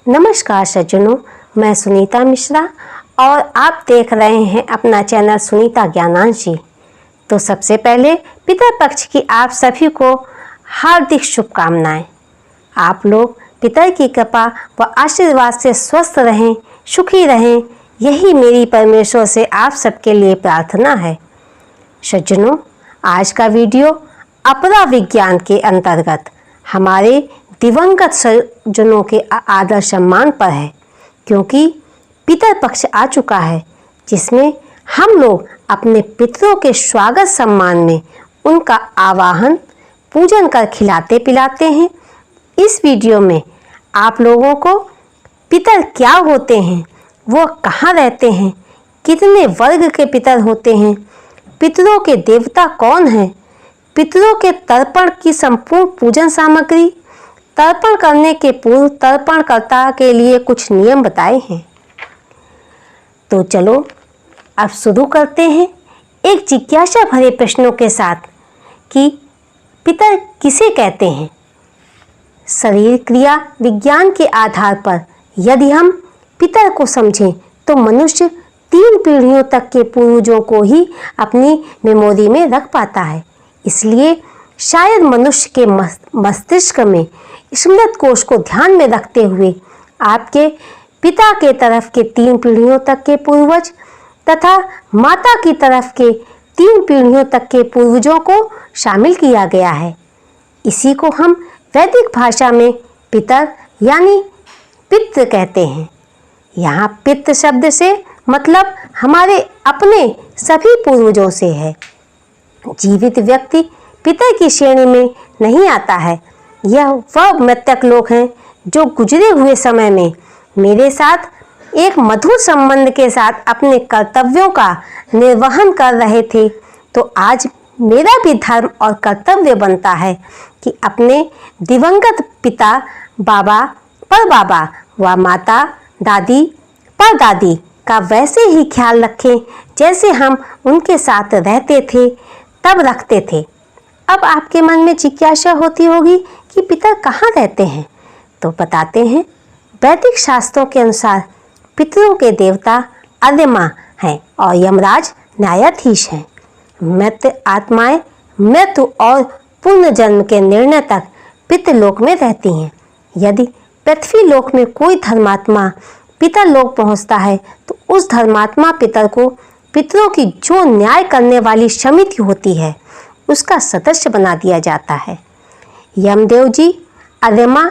नमस्कार सज्जनों, मैं सुनीता मिश्रा और आप देख रहे हैं अपना चैनल सुनीता ज्ञानांशी। तो सबसे पहले पितृपक्ष की आप सभी को हार्दिक शुभकामनाएं। आप लोग पितर की कृपा व आशीर्वाद से स्वस्थ रहें, सुखी रहें, यही मेरी परमेश्वर से आप सबके लिए प्रार्थना है। सज्जनों, आज का वीडियो अपरा विज्ञान के अंतर्गत हमारे दिवंगत सज्जनों के आदर सम्मान पर है, क्योंकि पितर पक्ष आ चुका है जिसमें हम लोग अपने पितरों के स्वागत सम्मान में उनका आवाहन पूजन कर खिलाते पिलाते हैं। इस वीडियो में आप लोगों को पितर क्या होते हैं, वो कहाँ रहते हैं, कितने वर्ग के पितर होते हैं, पितरों के देवता कौन हैं, पितरों के तर्पण की संपूर्ण पूजन सामग्री, तर्पण करने के पूर्व तर्पणकर्ता के लिए कुछ नियम बताए हैं। तो चलो अब शुरू करते हैं एक जिज्ञासा भरे प्रश्नों के साथ कि पितर किसे कहते हैं। शरीर क्रिया विज्ञान के आधार पर यदि हम पितर को समझें तो मनुष्य 3 पीढ़ियों तक के पूर्वजों को ही अपनी मेमोरी में रख पाता है। इसलिए शायद मनुष्य के मस्तिष्क में स्मृत कोश को ध्यान में रखते हुए आपके पिता के तरफ के 3 पीढ़ियों तक के पूर्वज तथा माता की तरफ के 3 पीढ़ियों तक के पूर्वजों को शामिल किया गया है। इसी को हम वैदिक भाषा में पितर यानी पितृ कहते हैं। यहाँ पितृ शब्द से मतलब हमारे अपने सभी पूर्वजों से है। जीवित व्यक्ति पितर की श्रेणी में नहीं आता है। यह वह मृतक लोग हैं जो गुजरे हुए समय में मेरे साथ एक मधुर संबंध के साथ अपने कर्तव्यों का निर्वहन कर रहे थे। तो आज मेरा भी धर्म और कर्तव्य बनता है कि अपने दिवंगत पिता बाबा परबाबा व माता दादी परदादी का वैसे ही ख्याल रखें जैसे हम उनके साथ रहते थे तब रखते थे। अब आपके मन में जिज्ञासा होती होगी कि पितर कहाँ रहते हैं, तो बताते हैं। वैदिक शास्त्रों के अनुसार पितरों के देवता अदिमा हैं और यमराज न्यायाधीश हैं। मृत आत्माएं मृत्यु और पुनर्जन्म के निर्णय तक पितृलोक में रहती हैं। यदि पृथ्वी लोक में कोई धर्मात्मा पितर लोक पहुंचता है तो उस धर्मात्मा पितर को पितरों की जो न्याय करने वाली समिति होती है उसका सदस्य बना दिया जाता है। यमदेव जी, अदिमा,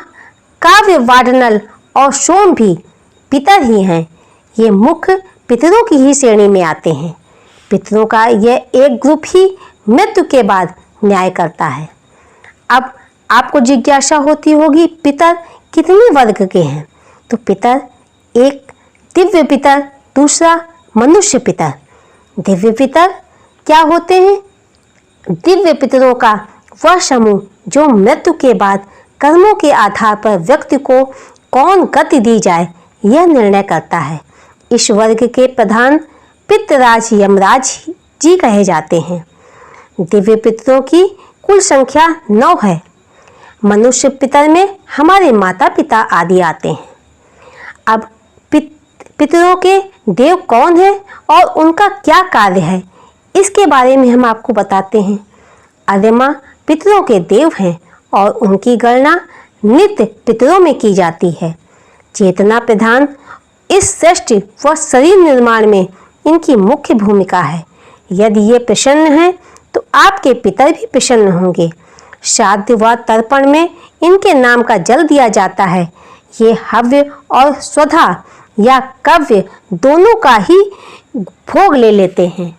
काव्य, वाडनल और सोम भी पितर ही हैं। ये मुख्य पितरों की ही श्रेणी में आते हैं। पितरों का यह एक ग्रुप ही मृत्यु के बाद न्याय करता है। अब आपको जिज्ञासा होती होगी पितर कितने वर्ग के हैं, तो पितर एक दिव्य पितर, दूसरा मनुष्य पितर। दिव्य पितर क्या होते हैं? दिव्य पितरों का वह समूह जो मृत्यु के बाद कर्मों के आधार पर व्यक्ति को कौन गति दी जाए यह निर्णय करता है। इस वर्ग के प्रधान पितराज यमराज जी कहे जाते हैं। दिव्य पितरों की कुल संख्या 9 है। मनुष्य पितर में हमारे माता पिता आदि आते हैं। अब पितरों के देव कौन है और उनका क्या कार्य है, इसके बारे में हम आपको बताते हैं। अदिमा पितरों के देव हैं और उनकी गणना नित्य पितरों में की जाती है। चेतना प्रधान इस सृष्टि व शरीर निर्माण में इनकी मुख्य भूमिका है। यदि ये प्रसन्न हैं तो आपके पितर भी प्रसन्न होंगे। श्राद्ध व तर्पण में इनके नाम का जल दिया जाता है। ये हव्य और स्वधा या कव्य दोनों का ही भोग ले लेते हैं।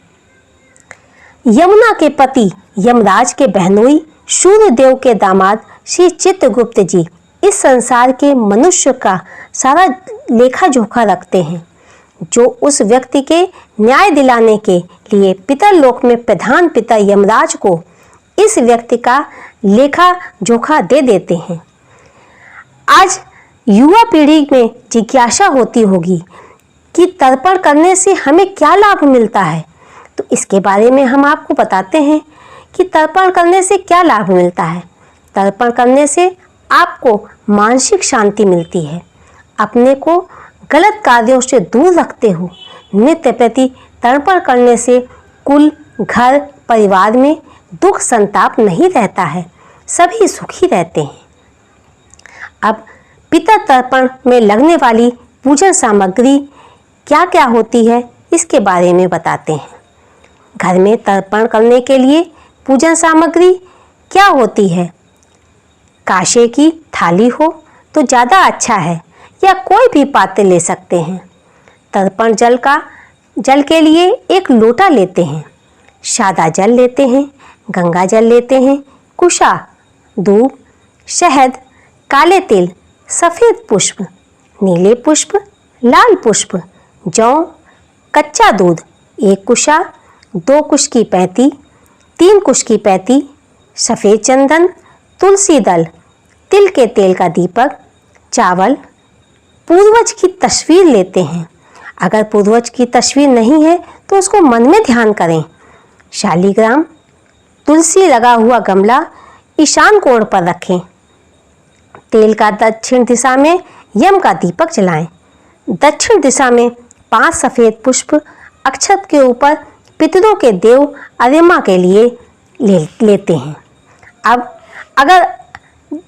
यमुना के पति यमराज के बहनोई सूर्यदेव के दामाद श्री चित्रगुप्त जी इस संसार के मनुष्य का सारा लेखा जोखा रखते हैं, जो उस व्यक्ति के न्याय दिलाने के लिए पितर लोक में प्रधान पिता यमराज को इस व्यक्ति का लेखा जोखा दे देते हैं। आज युवा पीढ़ी में जिज्ञासा होती होगी कि तर्पण करने से हमें क्या लाभ मिलता है, तो इसके बारे में हम आपको बताते हैं कि तर्पण करने से क्या लाभ मिलता है। तर्पण करने से आपको मानसिक शांति मिलती है, अपने को गलत कार्यों से दूर रखते हो नित्य प्रति तर्पण करने से कुल, घर, परिवार में दुख संताप नहीं रहता है, सभी सुखी रहते हैं। अब पितर तर्पण में लगने वाली पूजन सामग्री क्या क्या होती है इसके बारे में बताते हैं। घर में तर्पण करने के लिए पूजन सामग्री क्या होती है? कांसे की थाली हो तो ज़्यादा अच्छा है, या कोई भी पात्र ले सकते हैं। तर्पण जल के लिए एक लोटा लेते हैं, सादा जल लेते हैं, गंगा जल लेते हैं, कुशा, दूब, शहद, काले तिल, सफ़ेद पुष्प, नीले पुष्प, लाल पुष्प, जौ, कच्चा दूध, 1 कुशा, 2 कुश की पैती, 3 कुश की पैती, सफ़ेद चंदन, तुलसी दल, तिल के तेल का दीपक, चावल, पूर्वज की तस्वीर लेते हैं। अगर पूर्वज की तस्वीर नहीं है तो उसको मन में ध्यान करें। शालीग्राम, तुलसी लगा हुआ गमला ईशान कोण पर रखें। तेल का दक्षिण दिशा में यम का दीपक जलाएं। दक्षिण दिशा में 5 सफ़ेद पुष्प अक्षत के ऊपर पितरों के देव अरिमा के लिए लेते हैं। अब अगर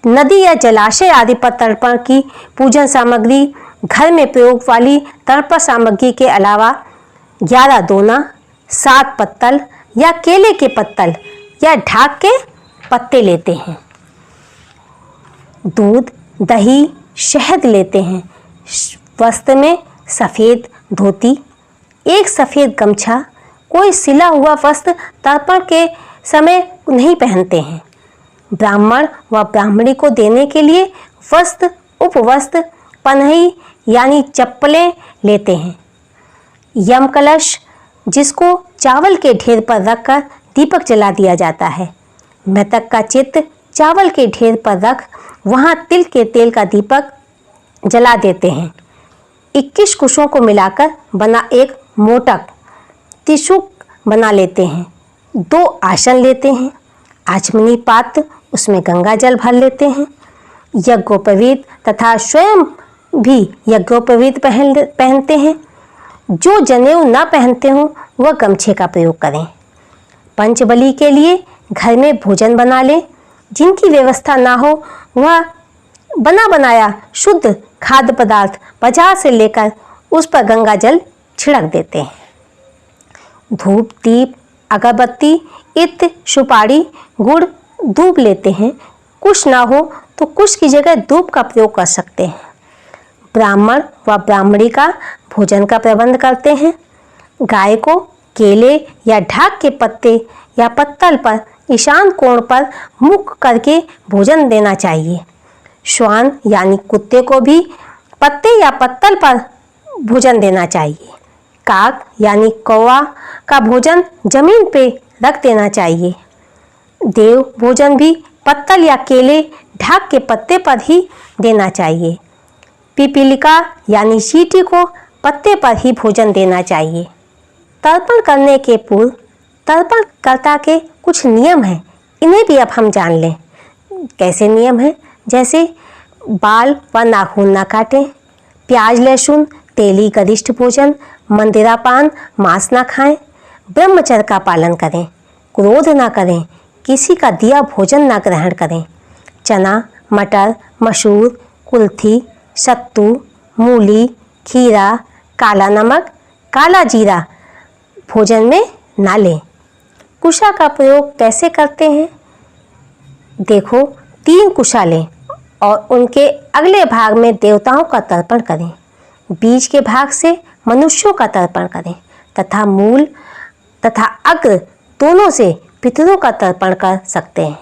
नदी या जलाशय आदि पर तर्पण की पूजन सामग्री घर में प्रयोग वाली तर्पण सामग्री के अलावा 11 दोना, 7 पत्तल या केले के पत्तल या ढाक के पत्ते लेते हैं। दूध, दही, शहद लेते हैं। वस्त्र में सफ़ेद धोती, 1 सफ़ेद गमछा, कोई सिला हुआ वस्त्र तर्पण के समय नहीं पहनते हैं। ब्राह्मण व ब्राह्मणी को देने के लिए वस्त्र, उपवस्त्र, पन्ही यानी चप्पलें लेते हैं। यम कलश, जिसको चावल के ढेर पर रखकर दीपक जला दिया जाता है। मृतक का चित्र चावल के ढेर पर रख वहाँ तिल के तेल का दीपक जला देते हैं। 21 कुशों को मिलाकर बना एक मोटक त्रिशूल बना लेते हैं। 2 आसन लेते हैं। आचमनी पात्र, उसमें गंगा जल भर लेते हैं। यज्ञोपवीत तथा स्वयं भी यज्ञोपवीत पहनते हैं। जो जनेऊ न पहनते हों वह गमछे का प्रयोग करें। पंचबली के लिए घर में भोजन बना लें। जिनकी व्यवस्था ना हो वह बना बनाया शुद्ध खाद्य पदार्थ बाजार से लेकर उस पर गंगा जल छिड़क देते हैं। धूप, दीप, अगरबत्ती, इत्र, सुपारी, गुड़, दूब लेते हैं। कुश ना हो तो कुश की जगह दूब का प्रयोग कर सकते हैं। ब्राह्मण व ब्राह्मणी का भोजन का प्रबंध करते हैं। गाय को केले या ढाक के पत्ते या पत्तल पर ईशान कोण पर मुख करके भोजन देना चाहिए। श्वान यानी कुत्ते को भी पत्ते या पत्तल पर भोजन देना चाहिए। काक यानी कौवा का भोजन जमीन पे रख देना चाहिए। देव भोजन भी पत्तल या केले ढाक के पत्ते पर ही देना चाहिए। पिपीलिका यानी चींटी को पत्ते पर ही भोजन देना चाहिए। तर्पण करने के पूर्व तर्पणकर्ता के कुछ नियम हैं, इन्हें भी अब हम जान लें। कैसे नियम हैं? जैसे बाल व नाखून न काटें, प्याज लहसुन तेली गरिष्ठ भोजन, मंदिरापान मांस न खाएं, ब्रह्मचर्य का पालन करें, क्रोध न करें, किसी का दिया भोजन न ग्रहण करें। चना, मटर, मसूर, कुल्थी, सत्तू, मूली, खीरा, काला नमक, काला जीरा भोजन में ना लें। कुशा का प्रयोग कैसे करते हैं? देखो, 3 कुशा लें और उनके अगले भाग में देवताओं का तर्पण करें। बीच के भाग से मनुष्यों का तर्पण करें तथा मूल तथा अग्र दोनों से पितरों का तर्पण कर सकते हैं।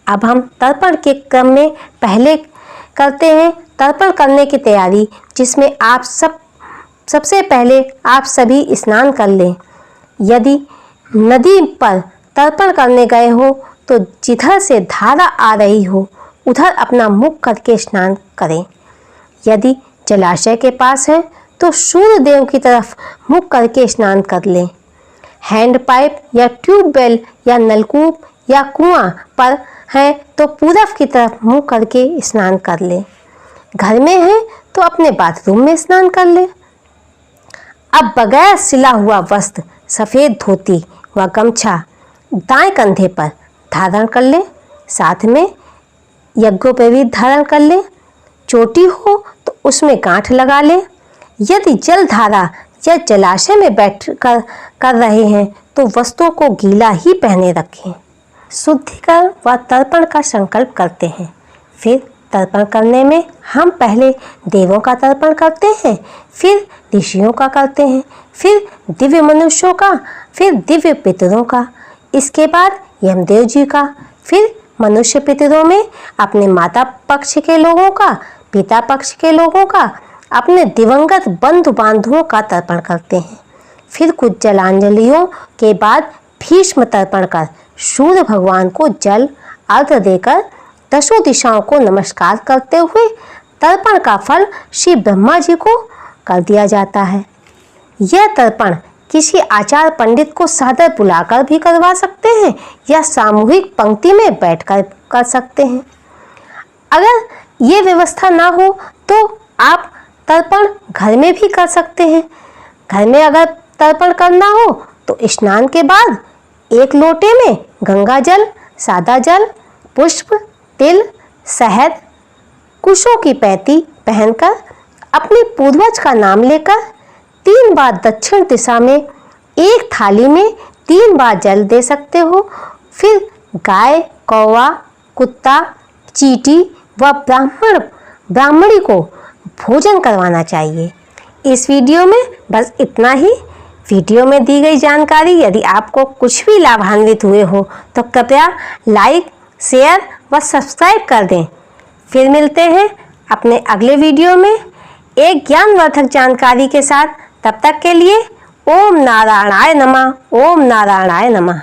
अब हम तर्पण के क्रम में पहले करते हैं तर्पण करने की तैयारी, जिसमें आप सबसे पहले आप सभी स्नान कर लें। यदि नदी पर तर्पण करने गए हो तो जिधर से धारा आ रही हो उधर अपना मुख करके स्नान करें। यदि जलाशय के पास है तो सूर्य देव की तरफ मुख करके स्नान कर लें। हैंड पाइप या ट्यूबवेल या नलकूप या कुआं पर है तो पूरब की तरफ मुँह करके स्नान कर लें। घर में हैं तो अपने बाथरूम में स्नान कर ले। अब बगैर सिला हुआ वस्त्र, सफ़ेद धोती व गमछा दाएं कंधे पर धारण कर ले, साथ में यज्ञोपवीत धारण कर ले। चोटी हो तो उसमें गांठ लगा ले। यदि जल धारा या जलाशय में बैठ कर रहे हैं तो वस्त्रों को गीला ही पहने रखें। शुद्धिकरण व तर्पण का संकल्प करते हैं। फिर तर्पण करने में हम पहले देवों का तर्पण करते हैं, फिर ऋषियों का करते हैं, फिर दिव्य मनुष्यों का, फिर दिव्य पितरों का, इसके बाद यमदेव जी का, फिर मनुष्य पितरों में अपने माता पक्ष के लोगों का, पिता पक्ष के लोगों का, अपने दिवंगत बंधु बांधवों का तर्पण करते हैं। फिर कुछ जलांजलियों के बाद भीष्म तर्पण कर सूर्य भगवान को जल अर्घ्य देकर दसों दिशाओं को नमस्कार करते हुए तर्पण का फल श्री ब्रह्मा जी को कर दिया जाता है। यह तर्पण किसी आचार्य पंडित को सादर बुलाकर भी करवा सकते हैं या सामूहिक पंक्ति में बैठकर कर सकते हैं। अगर ये व्यवस्था ना हो तो आप तर्पण घर में भी कर सकते हैं। घर में अगर तर्पण करना हो तो स्नान के बाद एक लोटे में गंगा जल, सादा जल, पुष्प, तिल, शहद, कुशों की पैती पहनकर अपने पूर्वज का नाम लेकर 3 बार दक्षिण दिशा में एक थाली में 3 बार जल दे सकते हो। फिर गाय, कौवा, कुत्ता, चींटी व ब्राह्मणी को भोजन करवाना चाहिए। इस वीडियो में बस इतना ही। वीडियो में दी गई जानकारी यदि आपको कुछ भी लाभान्वित हुए हो तो कृपया लाइक, शेयर व सब्सक्राइब कर दें। फिर मिलते हैं अपने अगले वीडियो में एक ज्ञानवर्धक जानकारी के साथ। तब तक के लिए ओम नारायणाय नमः, ओम नारायणाय नमः।